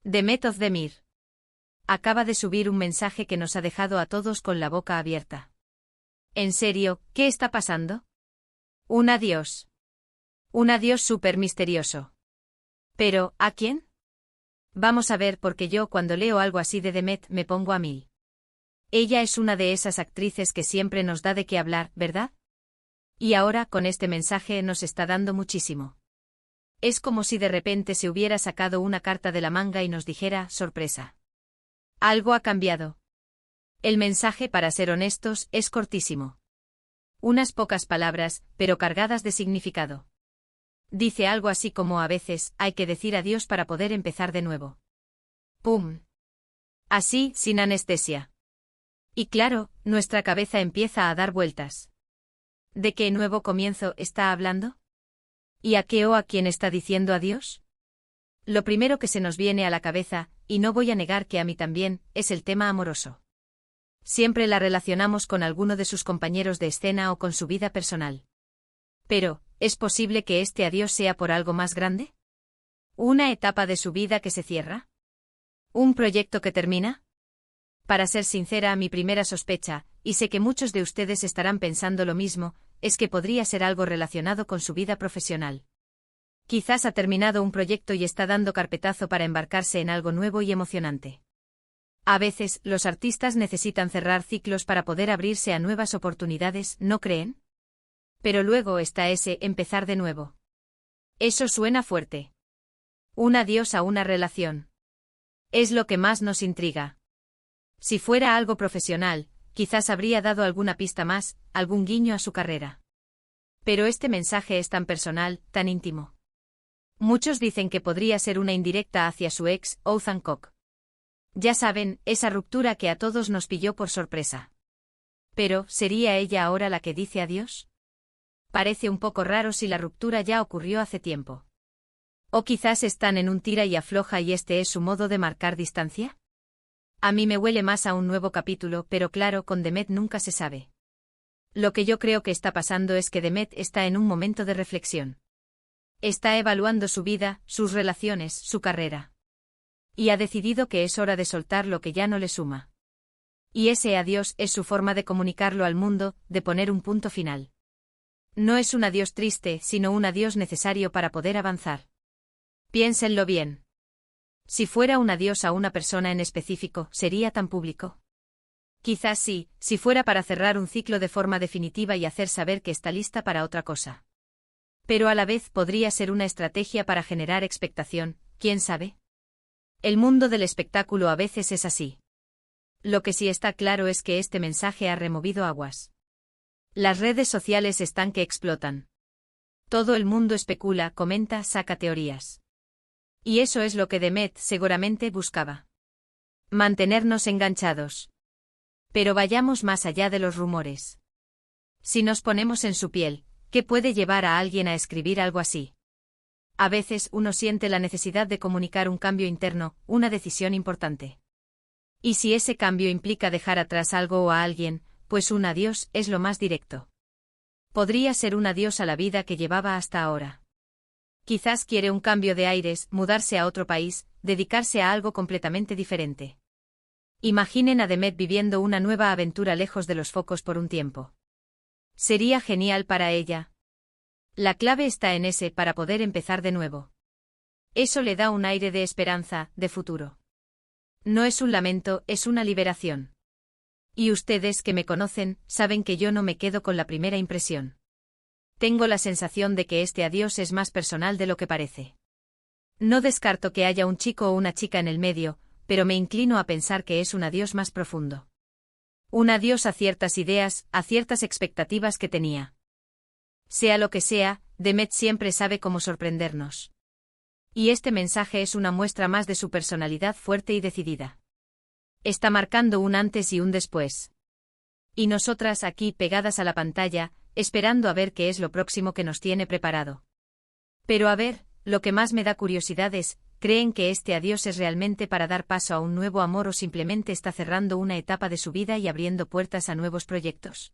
Demet Özdemir acaba de subir un mensaje que nos ha dejado a todos con la boca abierta. ¿En serio, qué está pasando? Un adiós. Un adiós súper misterioso. Pero, ¿a quién? Vamos a ver, porque yo cuando leo algo así de Demet me pongo a mil. Ella es una de esas actrices que siempre nos da de qué hablar, ¿verdad? Y ahora con este mensaje nos está dando muchísimo. Es como si de repente se hubiera sacado una carta de la manga y nos dijera, sorpresa. Algo ha cambiado. El mensaje, para ser honestos, es cortísimo. Unas pocas palabras, pero cargadas de significado. Dice algo así como: a veces hay que decir adiós para poder empezar de nuevo. ¡Pum! Así, sin anestesia. Y claro, nuestra cabeza empieza a dar vueltas. ¿De qué nuevo comienzo está hablando? ¿Y a qué o a quién está diciendo adiós? Lo primero que se nos viene a la cabeza, y no voy a negar que a mí también, es el tema amoroso. Siempre la relacionamos con alguno de sus compañeros de escena o con su vida personal. Pero, ¿es posible que este adiós sea por algo más grande? ¿Una etapa de su vida que se cierra? ¿Un proyecto que termina? Para ser sincera, mi primera sospecha, y sé que muchos de ustedes estarán pensando lo mismo, es que podría ser algo relacionado con su vida profesional. Quizás ha terminado un proyecto y está dando carpetazo para embarcarse en algo nuevo y emocionante. A veces, los artistas necesitan cerrar ciclos para poder abrirse a nuevas oportunidades, ¿no creen? Pero luego está ese empezar de nuevo. Eso suena fuerte. Un adiós a una relación. Es lo que más nos intriga. Si fuera algo profesional, quizás habría dado alguna pista más, algún guiño a su carrera. Pero este mensaje es tan personal, tan íntimo. Muchos dicen que podría ser una indirecta hacia su ex, Ozan Koc. Ya saben, esa ruptura que a todos nos pilló por sorpresa. Pero, ¿sería ella ahora la que dice adiós? Parece un poco raro si la ruptura ya ocurrió hace tiempo. ¿O quizás están en un tira y afloja y este es su modo de marcar distancia? A mí me huele más a un nuevo capítulo, pero claro, con Demet nunca se sabe. Lo que yo creo que está pasando es que Demet está en un momento de reflexión. Está evaluando su vida, sus relaciones, su carrera. Y ha decidido que es hora de soltar lo que ya no le suma. Y ese adiós es su forma de comunicarlo al mundo, de poner un punto final. No es un adiós triste, sino un adiós necesario para poder avanzar. Piénsenlo bien. Si fuera un adiós a una persona en específico, ¿sería tan público? Quizás sí, si fuera para cerrar un ciclo de forma definitiva y hacer saber que está lista para otra cosa. Pero a la vez podría ser una estrategia para generar expectación, ¿quién sabe? El mundo del espectáculo a veces es así. Lo que sí está claro es que este mensaje ha removido aguas. Las redes sociales están que explotan. Todo el mundo especula, comenta, saca teorías. Y eso es lo que Demet seguramente buscaba. Mantenernos enganchados. Pero vayamos más allá de los rumores. Si nos ponemos en su piel, ¿qué puede llevar a alguien a escribir algo así? A veces uno siente la necesidad de comunicar un cambio interno, una decisión importante. Y si ese cambio implica dejar atrás algo o a alguien, pues un adiós es lo más directo. Podría ser un adiós a la vida que llevaba hasta ahora. Quizás quiere un cambio de aires, mudarse a otro país, dedicarse a algo completamente diferente. Imaginen a Demet viviendo una nueva aventura lejos de los focos por un tiempo. Sería genial para ella. La clave está en ese para poder empezar de nuevo. Eso le da un aire de esperanza, de futuro. No es un lamento, es una liberación. Y ustedes que me conocen, saben que yo no me quedo con la primera impresión. Tengo la sensación de que este adiós es más personal de lo que parece. No descarto que haya un chico o una chica en el medio, pero me inclino a pensar que es un adiós más profundo. Un adiós a ciertas ideas, a ciertas expectativas que tenía. Sea lo que sea, Demet siempre sabe cómo sorprendernos. Y este mensaje es una muestra más de su personalidad fuerte y decidida. Está marcando un antes y un después. Y nosotras aquí pegadas a la pantalla, esperando a ver qué es lo próximo que nos tiene preparado. Pero a ver, lo que más me da curiosidad es, ¿creen que este adiós es realmente para dar paso a un nuevo amor o simplemente está cerrando una etapa de su vida y abriendo puertas a nuevos proyectos?